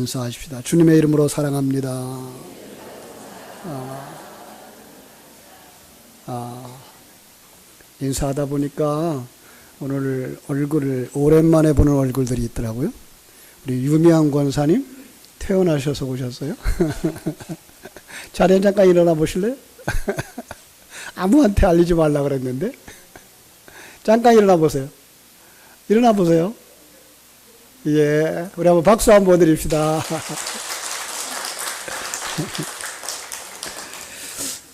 인사하십시다. 주님의 이름으로 사랑합니다. 인사하다 보니까 오늘 얼굴을 오랜만에 보는 얼굴들이 있더라고요. 우리 유미양 권사님 퇴원하셔서 오셨어요. 자리에 잠깐 일어나 보실래요? 아무한테 알리지 말라 그랬는데 잠깐 일어나 보세요. 일어나 보세요. 예, 우리 한번 박수 한번 드립시다.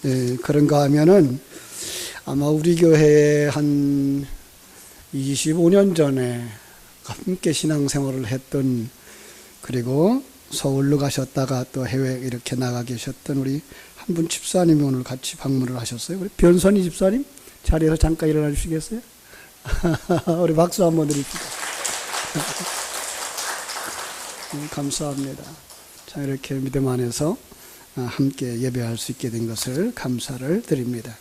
예, 그런가 하면은 아마 우리 교회에 한 25년 전에 함께 신앙생활을 했던, 그리고 서울로 가셨다가 또 해외 이렇게 나가 계셨던 우리 한 분 집사님이 오늘 같이 방문을 하셨어요. 우리 변선희 집사님 자리에서 잠깐 일어나 주시겠어요? 우리 박수 한번 드립시다. 감사합니다. 자, 이렇게 믿음 안에서 함께 예배할 수 있게 된 것을 감사를 드립니다.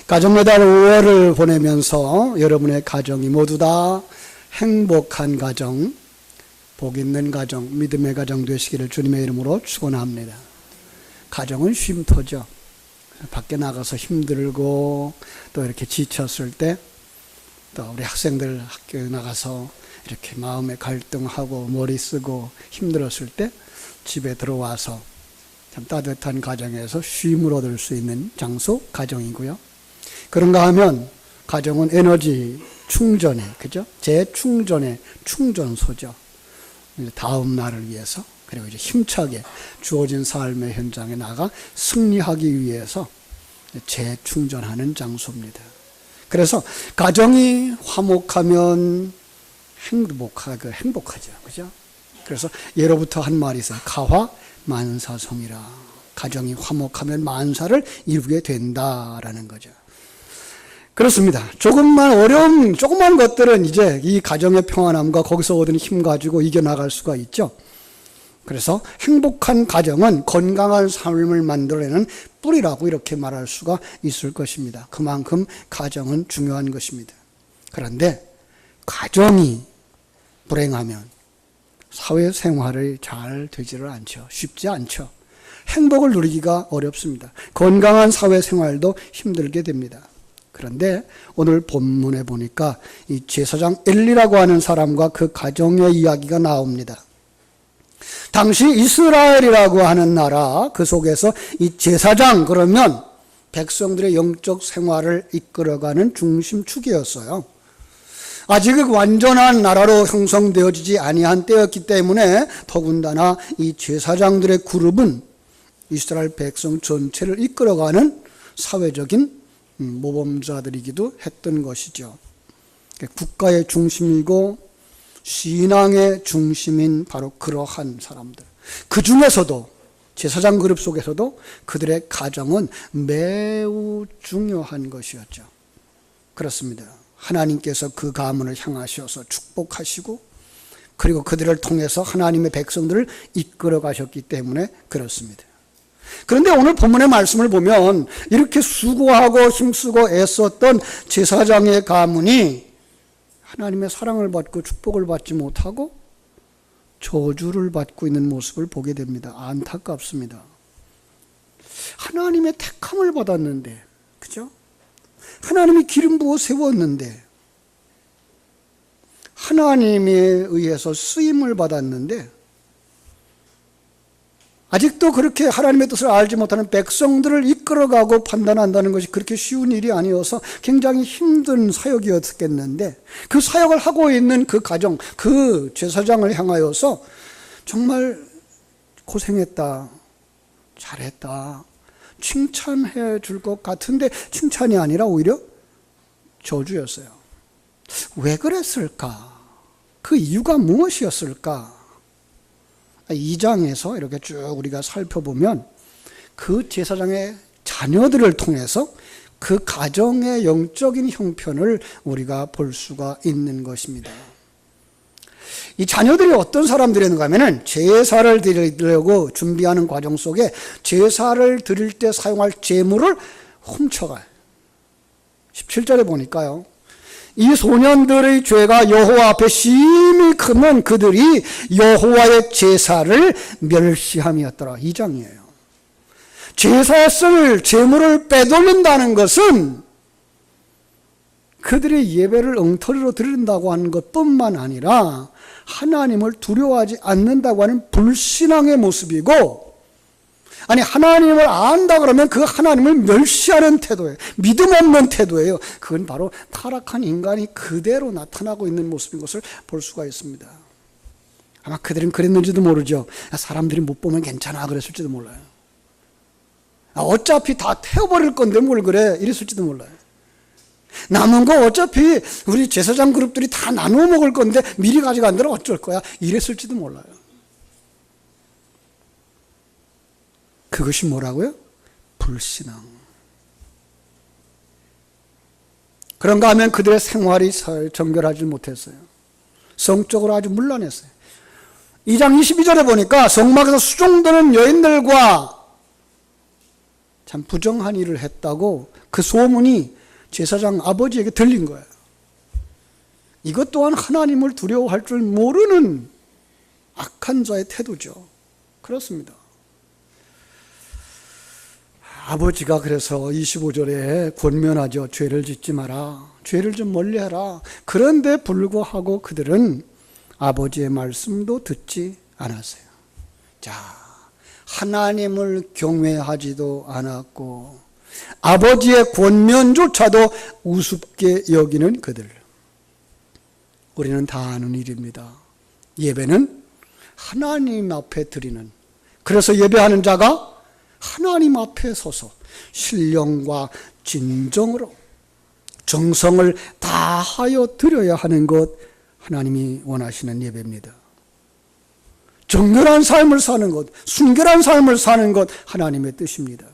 가정매달 5월을 보내면서 여러분의 가정이 모두 다 행복한 가정, 복 있는 가정, 믿음의 가정 되시기를 주님의 이름으로 축원합니다. 가정은 쉼터죠. 밖에 나가서 힘들고 또 이렇게 지쳤을 때, 또 우리 학생들 학교에 나가서 이렇게 마음에 갈등하고 머리 쓰고 힘들었을 때 집에 들어와서 참 따뜻한 가정에서 쉼을 얻을 수 있는 장소, 가정이고요. 그런가 하면 가정은 에너지 충전의, 그죠? 재충전의 충전소죠. 다음 날을 위해서, 그리고 이제 힘차게 주어진 삶의 현장에 나가 승리하기 위해서 재충전하는 장소입니다. 그래서 가정이 화목하면 행복하죠. 그죠? 그래서 예로부터 한 말이 있어요. 가화만사성이라. 가정이 화목하면 만사를 이루게 된다라는 거죠. 그렇습니다. 조그만 것들은 이제 이 가정의 평안함과 거기서 얻은 힘 가지고 이겨나갈 수가 있죠. 그래서 행복한 가정은 건강한 삶을 만들어내는 뿌리라고 이렇게 말할 수가 있을 것입니다. 그만큼 가정은 중요한 것입니다. 그런데 가정이 불행하면 사회생활이 잘 되지를 않죠. 쉽지 않죠. 행복을 누리기가 어렵습니다. 건강한 사회생활도 힘들게 됩니다. 그런데 오늘 본문에 보니까 이 제사장 엘리라고 하는 사람과 그 가정의 이야기가 나옵니다. 당시 이스라엘이라고 하는 나라, 그 속에서 이 제사장 그러면 백성들의 영적 생활을 이끌어가는 중심축이었어요. 아직 완전한 나라로 형성되어지지 아니한 때였기 때문에 더군다나 이 제사장들의 그룹은 이스라엘 백성 전체를 이끌어가는 사회적인 모범자들이기도 했던 것이죠. 국가의 중심이고 신앙의 중심인 바로 그러한 사람들, 그 중에서도 제사장 그룹 속에서도 그들의 가정은 매우 중요한 것이었죠. 그렇습니다. 하나님께서 그 가문을 향하셔서 축복하시고, 그리고 그들을 통해서 하나님의 백성들을 이끌어 가셨기 때문에 그렇습니다. 그런데 오늘 본문의 말씀을 보면 이렇게 수고하고 힘쓰고 애썼던 제사장의 가문이 하나님의 사랑을 받고 축복을 받지 못하고 저주를 받고 있는 모습을 보게 됩니다. 안타깝습니다. 하나님의 택함을 받았는데, 그죠? 하나님이 기름 부어 세웠는데, 하나님에 의해서 쓰임을 받았는데, 아직도 그렇게 하나님의 뜻을 알지 못하는 백성들을 이끌어가고 판단한다는 것이 그렇게 쉬운 일이 아니어서 굉장히 힘든 사역이었겠는데, 그 사역을 하고 있는 그 가정, 그 제사장을 향하여서 정말 고생했다, 잘했다, 칭찬해 줄 것 같은데 칭찬이 아니라 오히려 저주였어요. 왜 그랬을까? 그 이유가 무엇이었을까? 2장에서 이렇게 쭉 우리가 살펴보면 그 제사장의 자녀들을 통해서 그 가정의 영적인 형편을 우리가 볼 수가 있는 것입니다. 이 자녀들이 어떤 사람들이었는가 하면은 제사를 드리려고 준비하는 과정 속에 제사를 드릴 때 사용할 제물을 훔쳐가요. 17절에 보니까요, 이 소년들의 죄가 여호와 앞에 심히 크면 그들이 여호와의 제사를 멸시함이었더라. 2장이에요. 제사에 쓸 제물을 빼돌린다는 것은 그들의 예배를 엉터리로 드린다고 하는 것뿐만 아니라 하나님을 두려워하지 않는다고 하는 불신앙의 모습이고, 아니 하나님을 안다 그러면 그 하나님을 멸시하는 태도예요. 믿음 없는 태도예요. 그건 바로 타락한 인간이 그대로 나타나고 있는 모습인 것을 볼 수가 있습니다. 아마 그들은 그랬는지도 모르죠. 사람들이 못 보면 괜찮아 그랬을지도 몰라요. 어차피 다 태워버릴 건데 뭘 그래 이랬을지도 몰라요. 남은 거 어차피 우리 제사장 그룹들이 다 나누어 먹을 건데 미리 가져간다면 어쩔 거야 이랬을지도 몰라요. 그것이 뭐라고요? 불신앙. 그런가 하면 그들의 생활이 정결하지 못했어요. 성적으로 아주 문란했어요. 2장 22절에 보니까 성막에서 수종드는 여인들과 참 부정한 일을 했다고 그 소문이 제사장 아버지에게 들린 거예요. 이것 또한 하나님을 두려워할 줄 모르는 악한 자의 태도죠. 그렇습니다. 아버지가 그래서 25절에 권면하죠. 죄를 짓지 마라. 죄를 좀 멀리해라. 그런데 불구하고 그들은 아버지의 말씀도 듣지 않았어요. 자, 하나님을 경외하지도 않았고 아버지의 권면조차도 우습게 여기는 그들. 우리는 다 아는 일입니다. 예배는 하나님 앞에 드리는, 그래서 예배하는 자가 하나님 앞에 서서 신령과 진정으로 정성을 다하여 드려야 하는 것, 하나님이 원하시는 예배입니다. 정결한 삶을 사는 것, 순결한 삶을 사는 것, 하나님의 뜻입니다.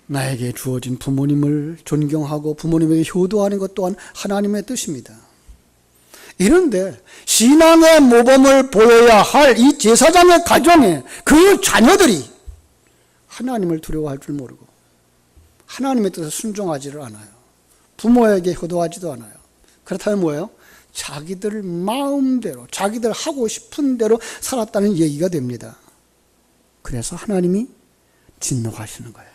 나에게 주어진 부모님을 존경하고 부모님에게 효도하는 것 또한 하나님의 뜻입니다. 이런데 신앙의 모범을 보여야 할 이 제사장의 가정에 그 자녀들이 하나님을 두려워할 줄 모르고 하나님의 뜻에 순종하지를 않아요. 부모에게 효도하지도 않아요. 그렇다면 뭐예요? 자기들 마음대로, 자기들 하고 싶은 대로 살았다는 얘기가 됩니다. 그래서 하나님이 진노하시는 거예요.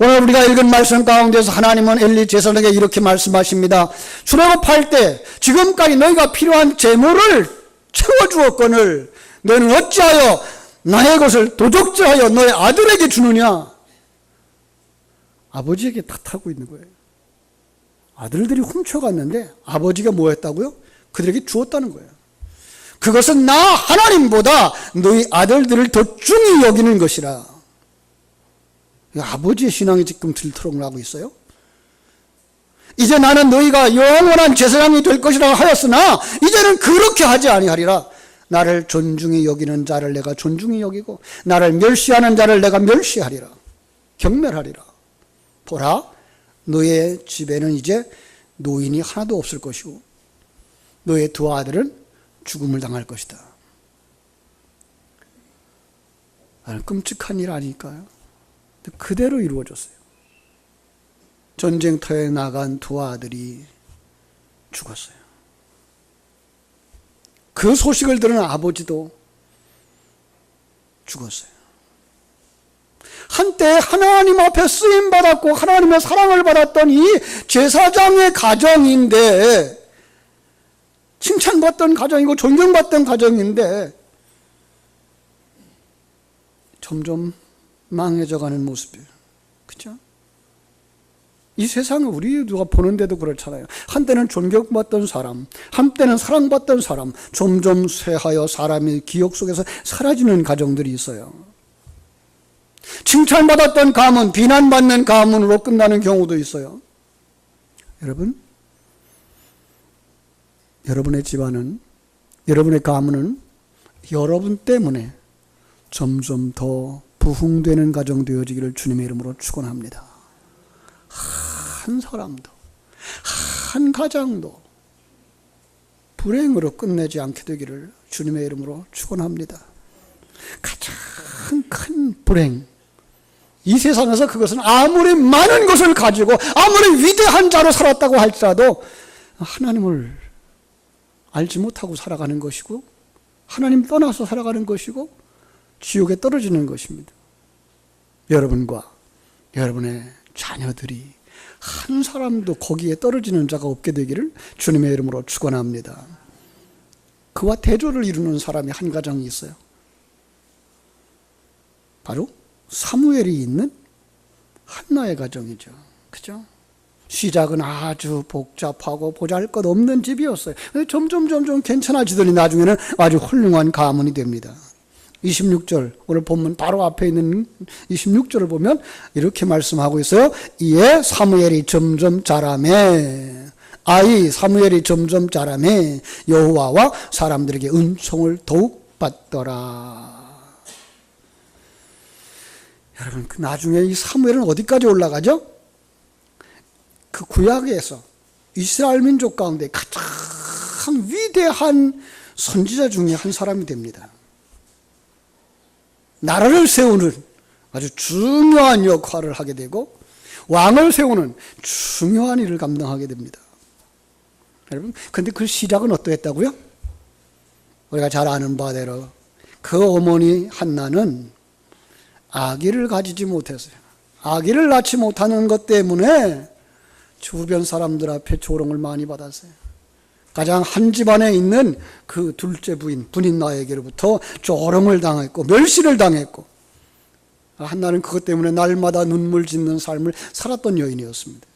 오늘 우리가 읽은 말씀 가운데서 하나님은 엘리 제사장에게 이렇게 말씀하십니다. 출애굽할 때 지금까지 너희가 필요한 재물을 채워주었거늘 너희는 어찌하여 나의 것을 도적질하여 너의 아들에게 주느냐. 아버지에게 탓하고 있는 거예요. 아들들이 훔쳐갔는데 아버지가 뭐 했다고요? 그들에게 주었다는 거예요. 그것은 나 하나님보다 너희 아들들을 더 중히 여기는 것이라. 아버지의 신앙이 지금 들토록 나고 있어요. 이제 나는 너희가 영원한 제사장이 될 것이라고 하였으나 이제는 그렇게 하지 아니하리라. 나를 존중히 여기는 자를 내가 존중히 여기고 나를 멸시하는 자를 내가 멸시하리라. 경멸하리라. 보라, 너의 집에는 이제 노인이 하나도 없을 것이고 너의 두 아들은 죽음을 당할 것이다. 끔찍한 일 아닐까요? 그대로 이루어졌어요. 전쟁터에 나간 두 아들이 죽었어요. 그 소식을 들은 아버지도 죽었어요. 한때 하나님 앞에 쓰임받았고 하나님의 사랑을 받았던 이 제사장의 가정인데, 칭찬받던 가정이고 존경받던 가정인데 점점 망해져가는 모습이에요. 그렇죠? 이 세상을 우리 누가 보는데도 그렇잖아요. 한때는 존경받던 사람, 한때는 사랑받던 사람, 점점 쇠하여 사람의 기억 속에서 사라지는 가정들이 있어요. 칭찬받았던 가문, 비난받는 가문으로 끝나는 경우도 있어요. 여러분, 여러분의 집안은, 여러분의 가문은 여러분 때문에 점점 더 부흥되는 가정 되어지기를 주님의 이름으로 축원합니다. 한 사람도, 한 가정도 불행으로 끝내지 않게 되기를 주님의 이름으로 축원합니다. 가장 큰 불행, 이 세상에서 그것은 아무리 많은 것을 가지고 아무리 위대한 자로 살았다고 할지라도 하나님을 알지 못하고 살아가는 것이고 하나님 떠나서 살아가는 것이고 지옥에 떨어지는 것입니다. 여러분과 여러분의 자녀들이 한 사람도 거기에 떨어지는 자가 없게 되기를 주님의 이름으로 축원합니다. 그와 대조를 이루는 사람이 한 가정이 있어요. 바로 사무엘이 있는 한나의 가정이죠. 그죠? 시작은 아주 복잡하고 보잘것없는 집이었어요. 점점 괜찮아지더니 나중에는 아주 훌륭한 가문이 됩니다. 26절, 오늘 본문 바로 앞에 있는 26절을 보면 이렇게 말씀하고 있어요. 이에 사무엘이 점점 자라매, 사무엘이 점점 자라매 여호와와 사람들에게 은총을 더욱 받더라. 여러분, 그 나중에 이 사무엘은 어디까지 올라가죠? 그 구약에서 이스라엘 민족 가운데 가장 위대한 선지자 중에 한 사람이 됩니다. 나라를 세우는 아주 중요한 역할을 하게 되고 왕을 세우는 중요한 일을 감당하게 됩니다. 여러분, 근데 그 시작은 어떠했다고요? 우리가 잘 아는 바대로 그 어머니 한나는 아기를 가지지 못했어요. 아기를 낳지 못하는 것 때문에 주변 사람들 앞에 조롱을 많이 받았어요. 가장 한 집안에 있는 그 둘째 분인 나에게로부터 조롱을 당했고 멸시를 당했고, 한나는 그것 때문에 날마다 눈물 짓는 삶을 살았던 여인이었습니다.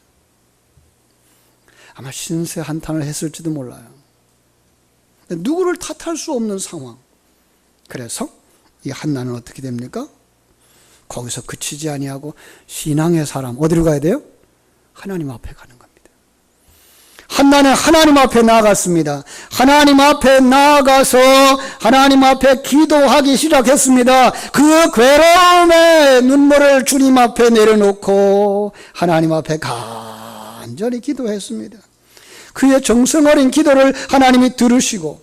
아마 신세 한탄을 했을지도 몰라요. 누구를 탓할 수 없는 상황. 그래서 이 한나는 어떻게 됩니까? 거기서 그치지 아니하고 신앙의 사람, 어디로 가야 돼요? 하나님 앞에 가는 겁니다. 한나는 하나님 앞에 나아갔습니다. 하나님 앞에 나아가서 하나님 앞에 기도하기 시작했습니다. 그 괴로움의 눈물을 주님 앞에 내려놓고 하나님 앞에 간절히 기도했습니다. 그의 정성 어린 기도를 하나님이 들으시고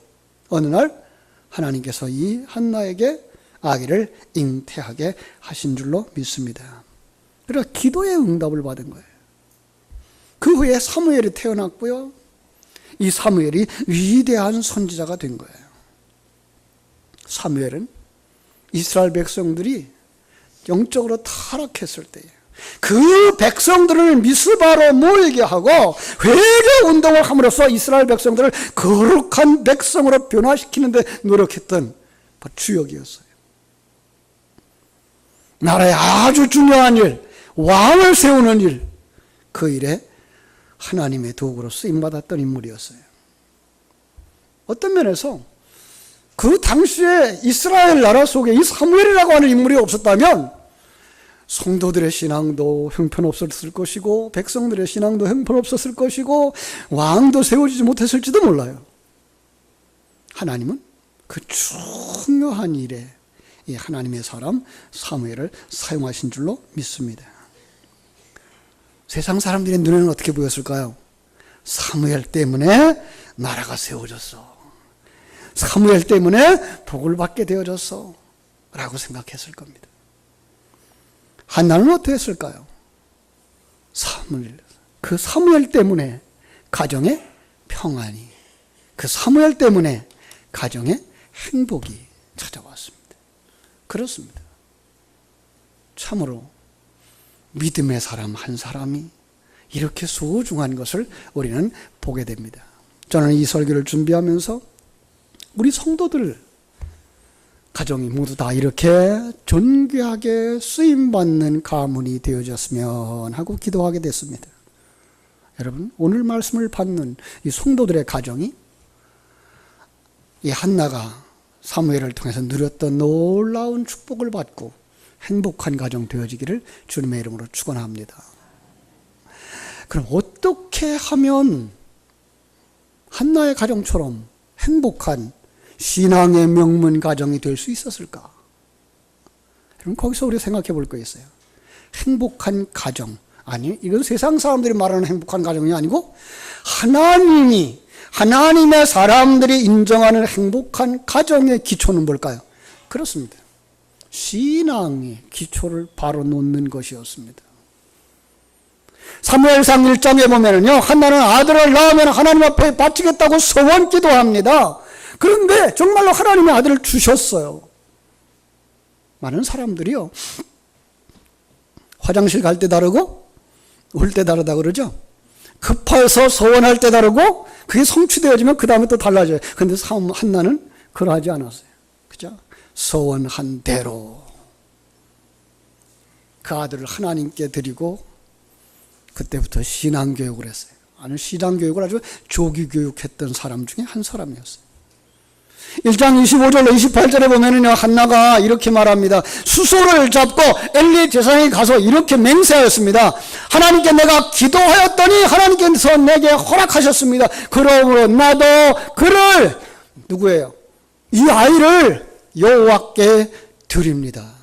어느 날 하나님께서 이 한나에게 아기를 잉태하게 하신 줄로 믿습니다. 그래서 기도의 응답을 받은 거예요. 그 후에 사무엘이 태어났고요. 이 사무엘이 위대한 선지자가 된 거예요. 사무엘은 이스라엘 백성들이 영적으로 타락했을 때에 그 백성들을 미스바로 모이게 하고 회개 운동을 함으로써 이스라엘 백성들을 거룩한 백성으로 변화시키는 데 노력했던 주역이었어요. 나라의 아주 중요한 일, 왕을 세우는 일, 그 일에 하나님의 도구로 쓰임받았던 인물이었어요. 어떤 면에서 그 당시에 이스라엘 나라 속에 이 사무엘이라고 하는 인물이 없었다면 성도들의 신앙도 형편없었을 것이고 백성들의 신앙도 형편없었을 것이고 왕도 세워지지 못했을지도 몰라요. 하나님은 그 중요한 일에 이 하나님의 사람 사무엘을 사용하신 줄로 믿습니다. 세상 사람들의 눈에는 어떻게 보였을까요? 사무엘 때문에 나라가 세워졌어. 사무엘 때문에 복을 받게 되어졌어. 라고 생각했을 겁니다. 한나는 어떻게 했을까요? 그 사무엘 때문에 가정의 평안이, 그 사무엘 때문에 가정의 행복이 찾아왔습니다. 그렇습니다. 참으로 믿음의 사람 한 사람이 이렇게 소중한 것을 우리는 보게 됩니다. 저는 이 설교를 준비하면서 우리 성도들 가정이 모두 다 이렇게 존귀하게 쓰임받는 가문이 되어졌으면 하고 기도하게 됐습니다. 여러분, 오늘 말씀을 받는 이 성도들의 가정이 이 한나가 사무엘을 통해서 누렸던 놀라운 축복을 받고 행복한 가정 되어지기를 주님의 이름으로 축원합니다. 그럼 어떻게 하면 한나의 가정처럼 행복한 신앙의 명문 가정이 될 수 있었을까? 그럼 거기서 우리 생각해 볼 거 있어요. 행복한 가정, 아니 이건 세상 사람들이 말하는 행복한 가정이 아니고 하나님의 사람들이 인정하는 행복한 가정의 기초는 뭘까요? 그렇습니다. 신앙의 기초를 바로 놓는 것이었습니다. 사무엘상 1장에 보면은요, 한나는 아들을 낳으면 하나님 앞에 바치겠다고 소원 기도합니다. 그런데 정말로 하나님의 아들을 주셨어요. 많은 사람들이요, 화장실 갈 때 다르고 올 때 다르다 그러죠. 급해서 소원할 때 다르고 그게 성취되어지면 그 다음에 또 달라져요. 그런데 한나는 그러하지 않았어요. 그죠? 소원한 대로 그 아들을 하나님께 드리고 그때부터 신앙교육을 했어요. 아니, 신앙교육을 아주 조기교육했던 사람 중에 한 사람이었어요. 1장 25절로 28절에 보면은요, 한나가 이렇게 말합니다. 수소를 잡고 엘리 제사장에 가서 이렇게 맹세하였습니다. 하나님께 내가 기도하였더니 하나님께서 내게 허락하셨습니다. 그러므로 나도 그를, 누구예요? 이 아이를 여호와께 드립니다.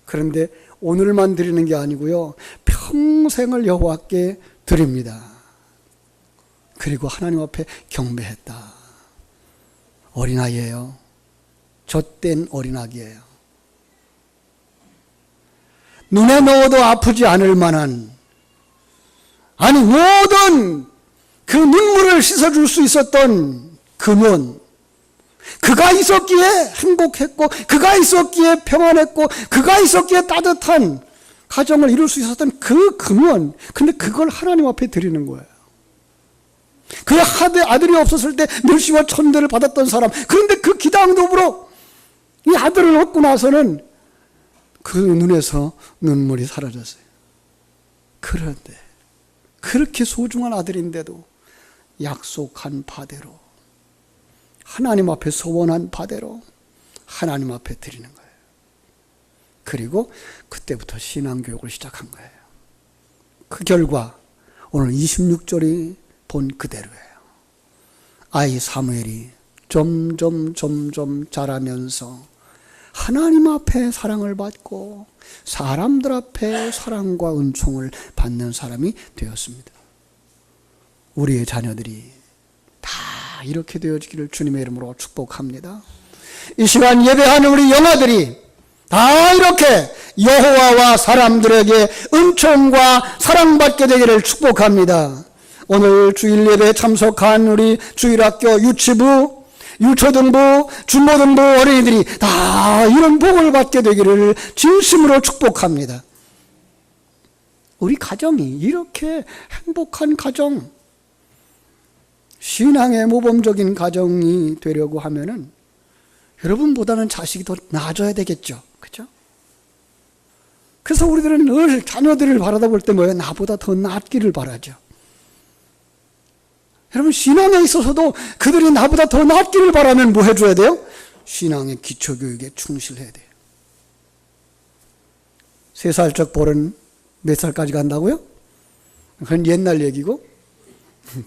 그런데 오늘만 드리는 게 아니고요, 평생을 여호와께 드립니다. 그리고 하나님 앞에 경배했다. 어린아이예요. 젖된 어린아기예요. 눈에 넣어도 아프지 않을 만한, 아니 모든 그 눈물을 씻어줄 수 있었던 근원, 그가 있었기에 행복했고, 그가 있었기에 평안했고, 그가 있었기에 따뜻한 가정을 이룰 수 있었던 그 근원, 근데 그걸 하나님 앞에 드리는 거예요. 그의 아들이 없었을 때 멸시와 천대를 받았던 사람, 그런데 그 기당도부로 이 아들을 얻고 나서는 그 눈에서 눈물이 사라졌어요. 그런데 그렇게 소중한 아들인데도 약속한 바대로, 하나님 앞에 소원한 바대로 하나님 앞에 드리는 거예요. 그리고 그때부터 신앙교육을 시작한 거예요. 그 결과 오늘 26절이 본 그대로예요. 아이 사무엘이 점점 자라면서 하나님 앞에 사랑을 받고 사람들 앞에 사랑과 은총을 받는 사람이 되었습니다. 우리의 자녀들이 다 이렇게 되어지기를 주님의 이름으로 축복합니다. 이 시간 예배하는 우리 영아들이 다 이렇게 여호와와 사람들에게 은총과 사랑받게 되기를 축복합니다. 오늘 주일 예배에 참석한 우리 주일학교 유치부, 유초등부, 중고등부 어린이들이 다 이런 복을 받게 되기를 진심으로 축복합니다. 우리 가정이 이렇게 행복한 가정, 신앙의 모범적인 가정이 되려고 하면은 여러분보다는 자식이 더 나아져야 되겠죠. 그렇죠? 그래서 우리들은 늘 자녀들을 바라다 볼 때 뭐예요? 나보다 더 낫기를 바라죠. 여러분, 신앙에 있어서도 그들이 나보다 더 낫기를 바라면 뭐 해줘야 돼요? 신앙의 기초교육에 충실해야 돼요. 3살적 볼은 몇 살까지 간다고요? 그건 옛날 얘기고,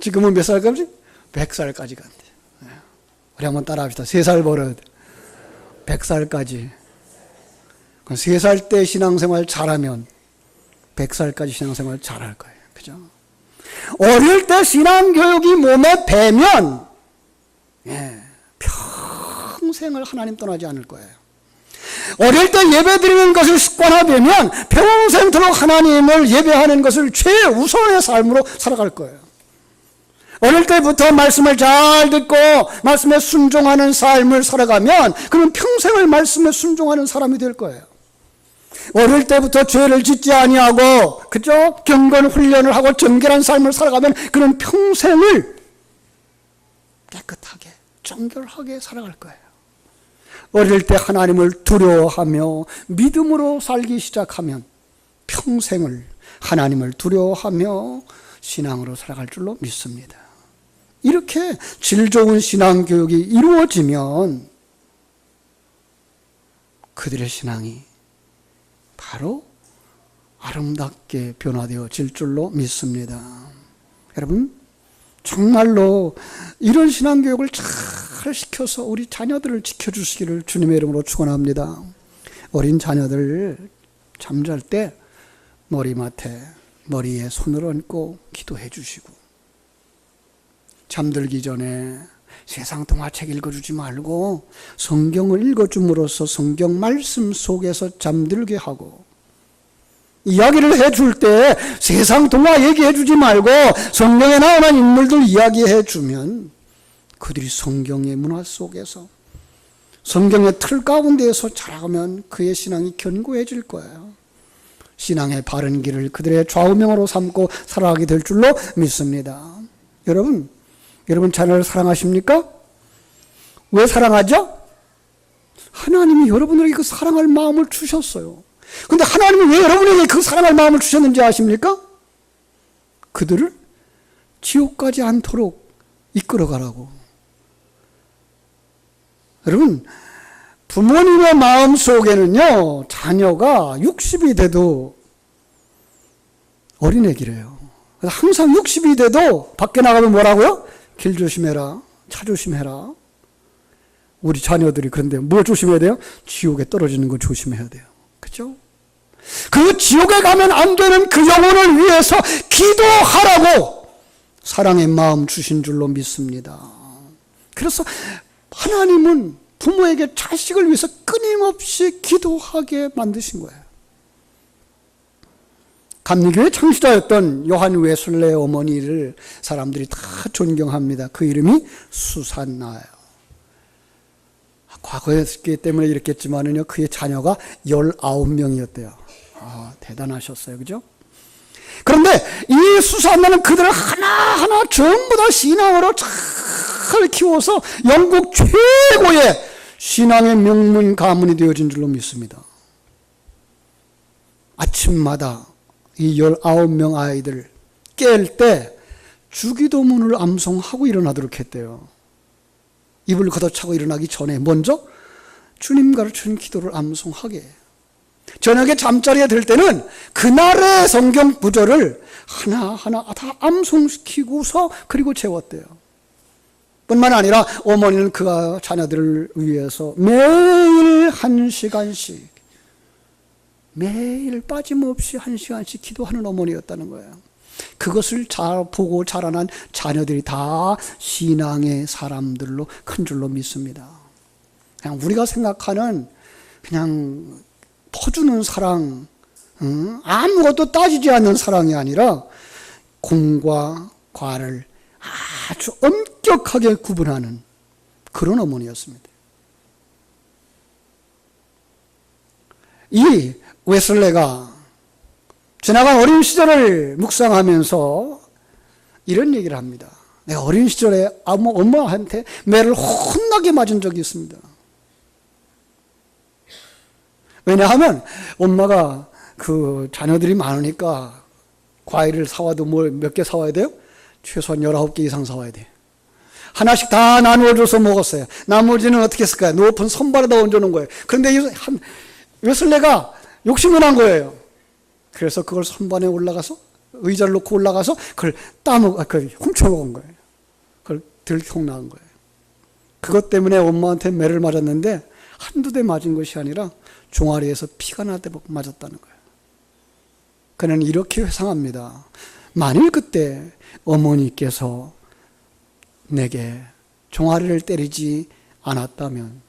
지금은 몇 살까지? 100살까지 간대요. 우리 한번 따라 합시다. 3살 버릇 100살까지. 3살 때 신앙생활 잘하면 100살까지 신앙생활 잘할 거예요. 그죠? 어릴 때 신앙교육이 몸에 배면 평생을 하나님 떠나지 않을 거예요. 어릴 때 예배드리는 것을 습관화되면 평생토록 하나님을 예배하는 것을 최우선의 삶으로 살아갈 거예요. 어릴 때부터 말씀을 잘 듣고 말씀에 순종하는 삶을 살아가면 그는 평생을 말씀에 순종하는 사람이 될 거예요. 어릴 때부터 죄를 짓지 아니하고, 그죠? 경건 훈련을 하고 정결한 삶을 살아가면 그는 평생을 깨끗하게 정결하게 살아갈 거예요. 어릴 때 하나님을 두려워하며 믿음으로 살기 시작하면 평생을 하나님을 두려워하며 신앙으로 살아갈 줄로 믿습니다. 이렇게 질 좋은 신앙교육이 이루어지면 그들의 신앙이 바로 아름답게 변화되어질 줄로 믿습니다. 여러분, 정말로 이런 신앙교육을 잘 시켜서 우리 자녀들을 지켜주시기를 주님의 이름으로 축원합니다. 어린 자녀들 잠잘 때 머리에 손을 얹고 기도해 주시고, 잠들기 전에 세상 동화책 읽어주지 말고 성경을 읽어줌으로써 성경 말씀 속에서 잠들게 하고, 이야기를 해줄 때 세상 동화 얘기해주지 말고 성경에 나오는 인물들 이야기해주면 그들이 성경의 문화 속에서, 성경의 틀 가운데에서 자라가면 그의 신앙이 견고해질 거예요. 신앙의 바른 길을 그들의 좌우명으로 삼고 살아가게 될 줄로 믿습니다. 여러분 자녀를 사랑하십니까? 왜 사랑하죠? 하나님이 여러분에게 그 사랑할 마음을 주셨어요. 근데 하나님이 왜 여러분에게 그 사랑할 마음을 주셨는지 아십니까? 그들을 지옥 가지 않도록 이끌어가라고. 여러분, 부모님의 마음 속에는요, 자녀가 60이 돼도 어린애기래요. 그래서 항상 60이 돼도 밖에 나가면 뭐라고요? 길 조심해라, 차 조심해라. 우리 자녀들이 그런데 뭐 조심해야 돼요? 지옥에 떨어지는 거 조심해야 돼요. 그죠? 그 지옥에 가면 안 되는 그 영혼을 위해서 기도하라고 사랑의 마음 주신 줄로 믿습니다. 그래서 하나님은 부모에게 자식을 위해서 끊임없이 기도하게 만드신 거예요. 감리교의 창시자였던 요한 웨슬레의 어머니를 사람들이 다 존경합니다. 그 이름이 수산나예요. 과거였기 때문에 이랬겠지만은요, 그의 자녀가 19명이었대요. 대단하셨어요. 그죠? 그런데 이 수산나는 그들을 하나하나 전부 다 신앙으로 잘 키워서 영국 최고의 신앙의 명문 가문이 되어진 줄로 믿습니다. 아침마다 이 19명 아이들 깰 때 주기도문을 암송하고 일어나도록 했대요. 입을 걷어차고 일어나기 전에 먼저 주님 가르치는 기도를 암송하게. 저녁에 잠자리에 들 때는 그날의 성경 구절을 하나하나 다 암송시키고서 그리고 재웠대요. 뿐만 아니라 어머니는 그 자녀들을 위해서 매일 1시간씩, 매일 빠짐없이 1시간씩 기도하는 어머니였다는 거예요. 그것을 잘 보고 자라난 자녀들이 다 신앙의 사람들로 큰 줄로 믿습니다. 그냥 우리가 생각하는 그냥 퍼주는 사랑, 아무것도 따지지 않는 사랑이 아니라 공과 과를 아주 엄격하게 구분하는 그런 어머니였습니다. 이 웨슬레가 지나간 어린 시절을 묵상하면서 이런 얘기를 합니다. 내가 어린 시절에 엄마한테 매를 혼나게 맞은 적이 있습니다. 왜냐하면 엄마가 그 자녀들이 많으니까 과일을 사와도 몇 개 사와야 돼요? 최소한 19개 이상 사와야 돼요. 하나씩 다 나누어줘서 먹었어요. 나머지는 어떻게 했을까요? 높은 선발에다 얹어놓은 거예요. 그런데 웨슬레가 욕심을 난 거예요. 그래서 그걸 선반에 올라가서 의자를 놓고 올라가서 그걸 훔쳐먹은 거예요. 그걸 들통난 거예요. 그것 때문에 엄마한테 매를 맞았는데 한두 대 맞은 것이 아니라 종아리에서 피가 나도록 맞았다는 거예요. 그는 이렇게 회상합니다. 만일 그때 어머니께서 내게 종아리를 때리지 않았다면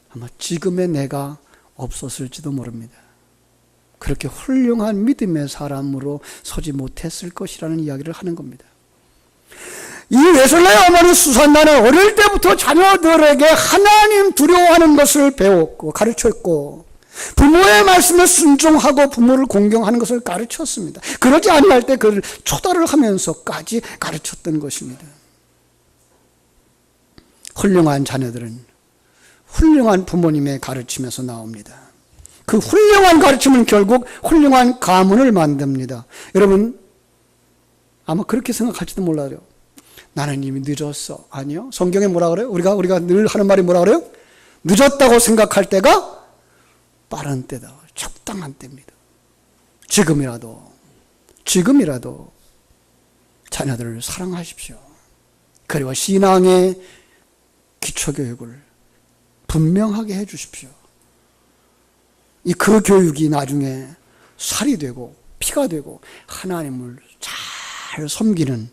아마 지금의 내가 없었을지도 모릅니다. 그렇게 훌륭한 믿음의 사람으로 서지 못했을 것이라는 이야기를 하는 겁니다. 이 웨슬레의 어머니 수산나는 어릴 때부터 자녀들에게 하나님 두려워하는 것을 배웠고 가르쳤고 부모의 말씀에 순종하고 부모를 공경하는 것을 가르쳤습니다. 그러지 아니할 때 그를 초달을 하면서까지 가르쳤던 것입니다. 훌륭한 자녀들은 훌륭한 부모님의 가르침에서 나옵니다. 그 훌륭한 가르침은 결국 훌륭한 가문을 만듭니다. 여러분 아마 그렇게 생각할지도 몰라요. 나는 이미 늦었어. 아니요. 성경에 뭐라 그래요? 우리가 늘 하는 말이 뭐라 그래요? 늦었다고 생각할 때가 빠른 때다. 적당한 때입니다. 지금이라도 자녀들을 사랑하십시오. 그리고 신앙의 기초교육을 분명하게 해주십시오. 그 교육이 나중에 살이 되고 피가 되고 하나님을 잘 섬기는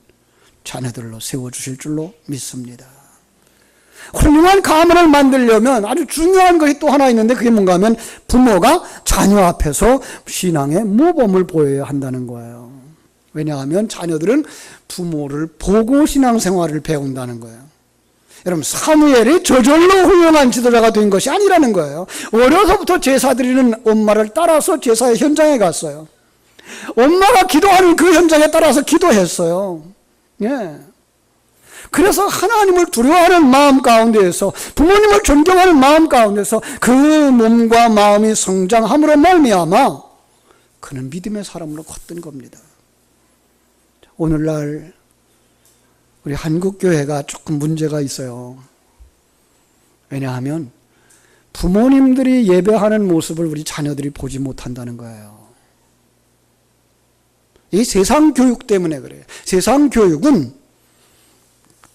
자녀들로 세워주실 줄로 믿습니다. 훌륭한 가문을 만들려면 아주 중요한 것이 또 하나 있는데 그게 뭔가 하면 부모가 자녀 앞에서 신앙의 모범을 보여야 한다는 거예요. 왜냐하면 자녀들은 부모를 보고 신앙생활을 배운다는 거예요. 여러분, 사무엘이 저절로 훌륭한 지도자가 된 것이 아니라는 거예요. 어려서부터 제사 드리는 엄마를 따라서 제사의 현장에 갔어요. 엄마가 기도하는 그 현장에 따라서 기도했어요. 예. 그래서 하나님을 두려워하는 마음 가운데에서, 부모님을 존경하는 마음 가운데서 그 몸과 마음이 성장함으로 말미암아 그는 믿음의 사람으로 컸던 겁니다. 오늘날 우리 한국 교회가 조금 문제가 있어요. 왜냐하면 부모님들이 예배하는 모습을 우리 자녀들이 보지 못한다는 거예요. 이 세상 교육 때문에 그래요. 세상 교육은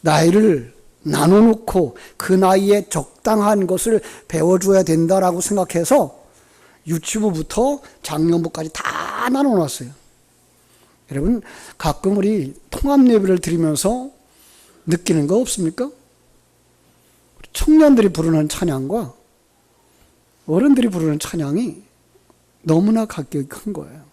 나이를 나눠놓고 그 나이에 적당한 것을 배워줘야 된다라고 생각해서 유치부부터 장년부까지 다 나눠놨어요. 여러분, 가끔 우리 통합 예배를 드리면서 느끼는 거 없습니까? 청년들이 부르는 찬양과 어른들이 부르는 찬양이 너무나 각격이 큰 거예요.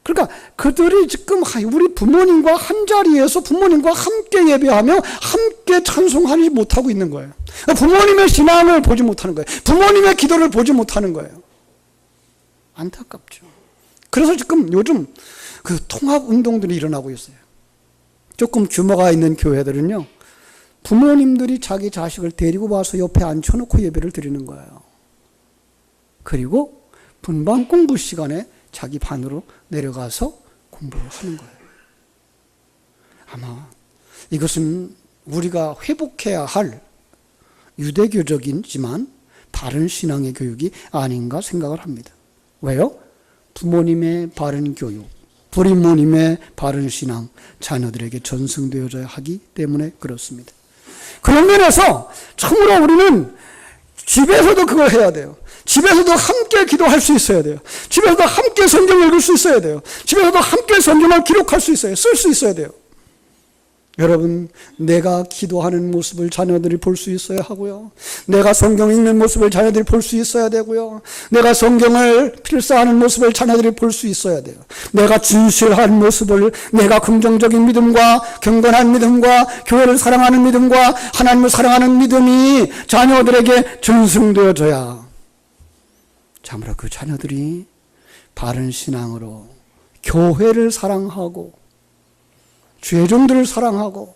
그러니까 그들이 지금 우리 부모님과 한자리에서 부모님과 함께 예배하며 함께 찬송하지 못하고 있는 거예요. 부모님의 신앙을 보지 못하는 거예요. 부모님의 기도를 보지 못하는 거예요. 안타깝죠. 그래서 지금 요즘 그 통합 운동들이 일어나고 있어요. 조금 규모가 있는 교회들은요, 부모님들이 자기 자식을 데리고 와서 옆에 앉혀놓고 예배를 드리는 거예요. 그리고 분반 공부 시간에 자기 반으로 내려가서 공부를 하는 거예요. 아마 이것은 우리가 회복해야 할 유대교적이지만 바른 신앙의 교육이 아닌가 생각을 합니다. 왜요? 부모님의 바른 교육, 부모님의 바른 신앙, 자녀들에게 전승되어져야 하기 때문에 그렇습니다. 그런 면에서 참으로 우리는 집에서도 그걸 해야 돼요. 집에서도 함께 기도할 수 있어야 돼요. 집에서도 함께 성경 읽을 수 있어야 돼요. 집에서도 함께 성경을 기록할 수 있어요. 쓸 수 있어야 돼요. 여러분, 내가 기도하는 모습을 자녀들이 볼 수 있어야 하고요. 내가 성경 읽는 모습을 자녀들이 볼 수 있어야 되고요. 내가 성경을 필사하는 모습을 자녀들이 볼 수 있어야 돼요. 내가 진실한 모습을, 내가 긍정적인 믿음과 경건한 믿음과 교회를 사랑하는 믿음과 하나님을 사랑하는 믿음이 자녀들에게 전승되어져야 참으로 그 자녀들이 바른 신앙으로 교회를 사랑하고 죄종들을 사랑하고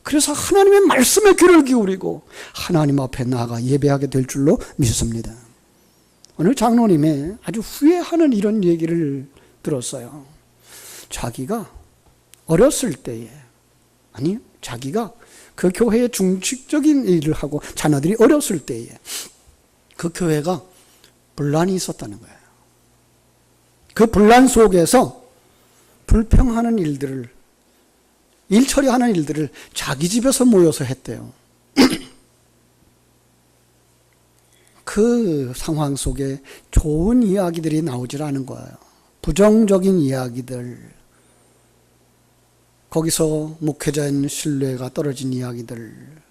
그래서 하나님의 말씀에 귀를 기울이고 하나님 앞에 나아가 예배하게 될 줄로 믿습니다. 오늘 장로님의 아주 후회하는 이런 얘기를 들었어요. 자기가 어렸을 때에, 아니 자기가 그 교회의 중직적인 일을 하고 자녀들이 어렸을 때에 그 교회가 분란이 있었다는 거예요. 그 분란 속에서 불평하는 일들을, 일 처리하는 일들을 자기 집에서 모여서 했대요. 그 상황 속에 좋은 이야기들이 나오질 않은 거예요. 부정적인 이야기들, 거기서 목회자인 신뢰가 떨어진 이야기들,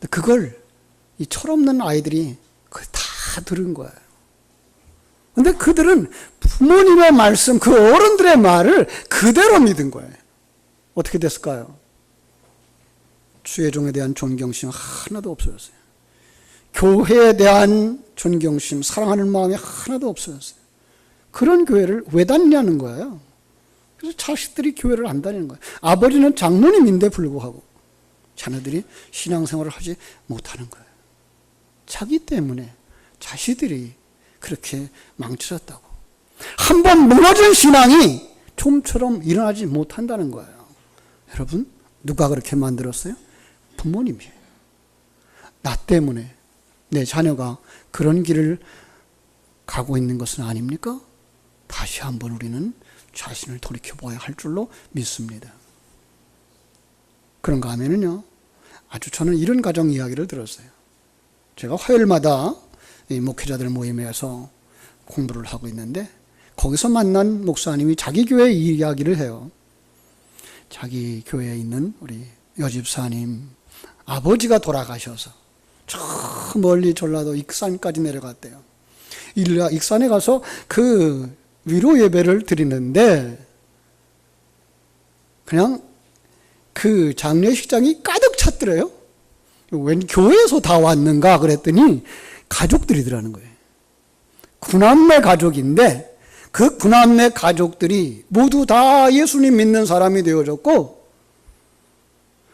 그걸 이 철없는 아이들이 그걸 다 들은 거예요. 근데 그들은 부모님의 말씀, 그 어른들의 말을 그대로 믿은 거예요. 어떻게 됐을까요? 주의종에 대한 존경심 하나도 없어졌어요. 교회에 대한 존경심, 사랑하는 마음이 하나도 없어졌어요. 그런 교회를 왜 다니냐는 거예요. 그래서 자식들이 교회를 안 다니는 거예요. 아버지는 장로님인데 불구하고 자녀들이 신앙생활을 하지 못하는 거예요. 자기 때문에 자식들이 그렇게 망쳐졌다고. 한번 무너진 신앙이 좀처럼 일어나지 못한다는 거예요. 여러분, 누가 그렇게 만들었어요? 부모님이에요. 나 때문에 내 자녀가 그런 길을 가고 있는 것은 아닙니까? 다시 한번 우리는 자신을 돌이켜봐야 할 줄로 믿습니다. 그런가 하면은요, 아주 저는 이런 가정 이야기를 들었어요. 제가 화요일마다 이 목회자들 모임에서 공부를 하고 있는데 거기서 만난 목사님이 자기 교회 이야기를 해요. 자기 교회에 있는 우리 여집사님 아버지가 돌아가셔서 저 멀리 전라도 익산까지 내려갔대요. 익산에 가서 그 위로 예배를 드리는데 그냥 그 장례식장이 가득 찼더래요. 웬 교회에서 다 왔는가 그랬더니 가족들이더라는 거예요. 구남매 가족인데 그 구남매 가족들이 모두 다 예수님 믿는 사람이 되어졌고,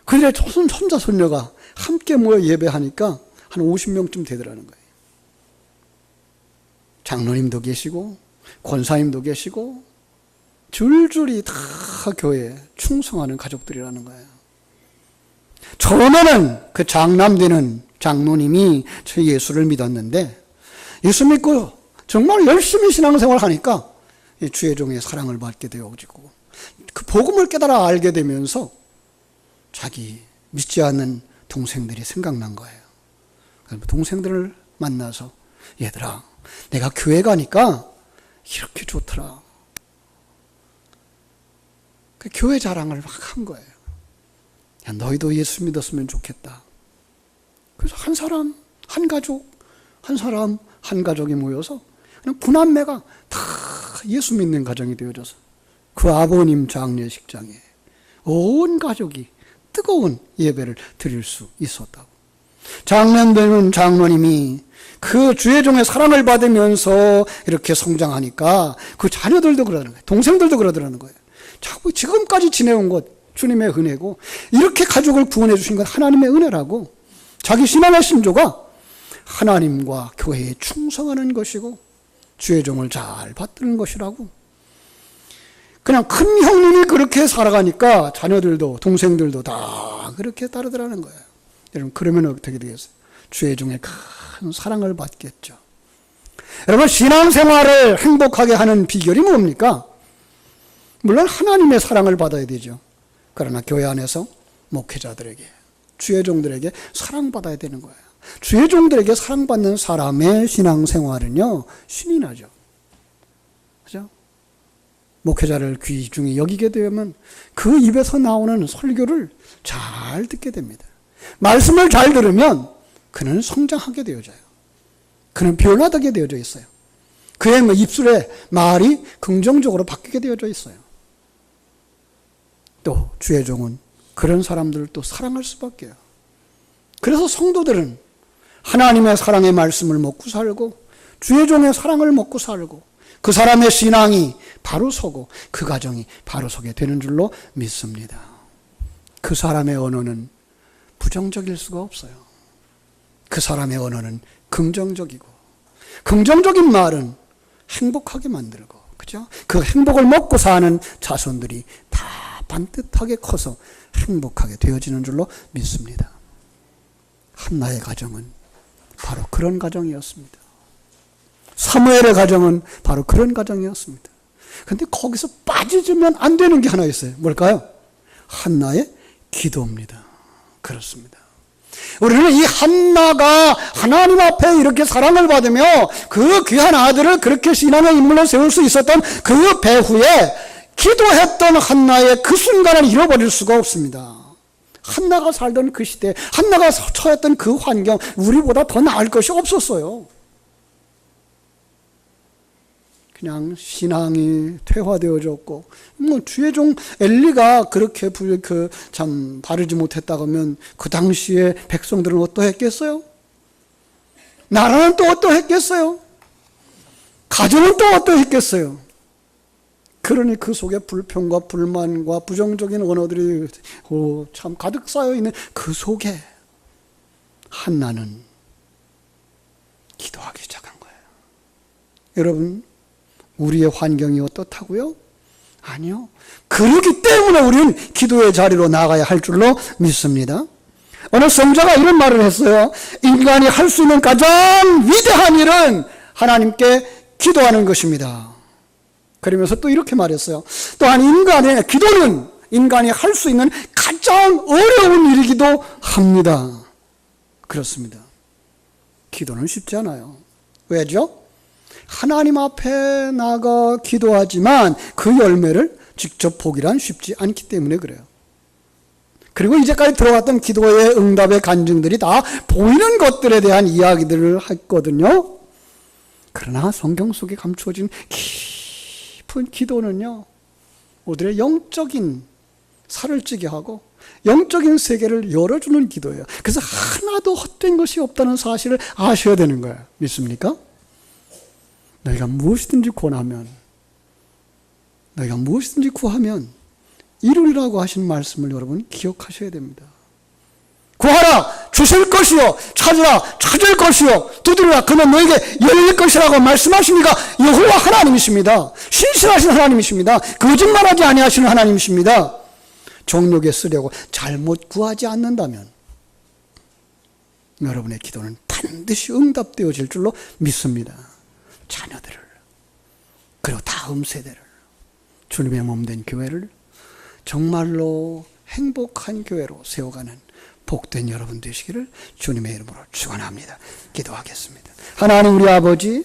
그들의 손자 손녀가 함께 모여 예배하니까 한 50명쯤 되더라는 거예요. 장로님도 계시고 권사님도 계시고 줄줄이 다 교회에 충성하는 가족들이라는 거예요. 처음에는 그 장남되는 장로님이 저 예수를 믿었는데 예수 믿고 정말 열심히 신앙생활을 하니까 주의 종의 사랑을 받게 되어지고 그 복음을 깨달아 알게 되면서 자기 믿지 않는 동생들이 생각난 거예요. 동생들을 만나서 얘들아, 내가 교회 가니까 이렇게 좋더라. 그 교회 자랑을 막 한 거예요. 야, 너희도 예수 믿었으면 좋겠다. 그래서 한 사람, 한 가족, 한 사람, 한 가족이 모여서 그냥 구남매가 다 예수 믿는 가정이 되어져서 그 아버님 장례식장에 온 가족이 뜨거운 예배를 드릴 수 있었다고. 장년되는 장로님이 그 주의 종의 사랑을 받으면서 이렇게 성장하니까 그 자녀들도 그러더라는 거예요. 동생들도 그러더라는 거예요. 자꾸 지금까지 지내온 것 주님의 은혜고, 이렇게 가족을 구원해 주신 건 하나님의 은혜라고, 자기 신앙의 신조가 하나님과 교회에 충성하는 것이고 주의 종을 잘 받드는 것이라고. 그냥 큰 형님이 그렇게 살아가니까 자녀들도 동생들도 다 그렇게 따르더라는 거예요. 여러분, 그러면 어떻게 되겠어요? 주의 종의 큰 사랑을 받겠죠. 여러분, 신앙생활을 행복하게 하는 비결이 뭡니까? 물론 하나님의 사랑을 받아야 되죠. 그러나 교회 안에서 목회자들에게, 주의 종들에게 사랑받아야 되는 거예요. 주의 종들에게 사랑받는 사람의 신앙생활은요, 신이 나죠. 그죠? 목회자를 귀중히 여기게 되면 그 입에서 나오는 설교를 잘 듣게 됩니다. 말씀을 잘 들으면 그는 성장하게 되어져요. 그는 변화되게 되어져 있어요. 그의 입술의 말이 긍정적으로 바뀌게 되어져 있어요. 또 주의 종은 그런 사람들을 또 사랑할 수밖에요. 그래서 성도들은 하나님의 사랑의 말씀을 먹고 살고 주의 종의 사랑을 먹고 살고 그 사람의 신앙이 바로 서고 그 가정이 바로 서게 되는 줄로 믿습니다. 그 사람의 언어는 부정적일 수가 없어요. 그 사람의 언어는 긍정적이고, 긍정적인 말은 행복하게 만들고, 그죠? 그 행복을 먹고 사는 자손들이 다 반듯하게 커서 행복하게 되어지는 줄로 믿습니다. 한나의 가정은 바로 그런 가정이었습니다. 사무엘의 가정은 바로 그런 가정이었습니다. 그런데 거기서 빠지면 안 되는 게 하나 있어요. 뭘까요? 한나의 기도입니다. 그렇습니다. 우리는 이 한나가 하나님 앞에 이렇게 사랑을 받으며 그 귀한 아들을 그렇게 신앙의 인물로 세울 수 있었던 그 배후에 기도했던 한나의 그 순간을 잃어버릴 수가 없습니다. 한나가 살던 그 시대, 한나가 처했던 그 환경, 우리보다 더 나을 것이 없었어요. 그냥 신앙이 퇴화되어졌고, 주의 종 엘리가 그렇게 참 바르지 못했다고 하면 그 당시에 백성들은 어떠했겠어요? 나라는 또 어떠했겠어요? 가정은 또 어떠했겠어요? 그러니 그 속에 불평과 불만과 부정적인 언어들이 참 가득 쌓여 있는 그 속에 한나는 기도하기 시작한 거예요. 여러분, 우리의 환경이 어떻다고요? 아니요. 그렇기 때문에 우리는 기도의 자리로 나가야 할 줄로 믿습니다. 어느 성자가 이런 말을 했어요. 인간이 할 수 있는 가장 위대한 일은 하나님께 기도하는 것입니다. 그러면서 또 이렇게 말했어요. 또한 기도는 인간이 할 수 있는 가장 어려운 일이기도 합니다. 그렇습니다. 기도는 쉽지 않아요. 왜죠? 하나님 앞에 나가 기도하지만 그 열매를 직접 보기란 쉽지 않기 때문에 그래요. 그리고 이제까지 들어왔던 기도의 응답의 간증들이 다 보이는 것들에 대한 이야기들을 했거든요. 그러나 성경 속에 감추어진 깊은 기도는요, 우리의 영적인 살을 찌게 하고 영적인 세계를 열어주는 기도예요. 그래서 하나도 헛된 것이 없다는 사실을 아셔야 되는 거예요. 믿습니까? 너희가 무엇이든지 권하면, 너희가 무엇이든지 구하면 이루리라고 하신 말씀을 여러분 기억하셔야 됩니다. 구하라 주실 것이요, 찾으라 찾을 것이요, 두드리라 그러면 너에게 열릴 것이라고 말씀하시니까 여호와 하나님이십니다. 신실하신 하나님이십니다. 거짓말하지 아니하시는 하나님이십니다. 정욕에 쓰려고 잘못 구하지 않는다면 여러분의 기도는 반드시 응답되어질 줄로 믿습니다. 자녀들을, 그리고 다음 세대를, 주님의 몸된 교회를 정말로 행복한 교회로 세워가는 복된 여러분 되시기를 주님의 이름으로 축원합니다. 기도하겠습니다. 하나님 우리 아버지,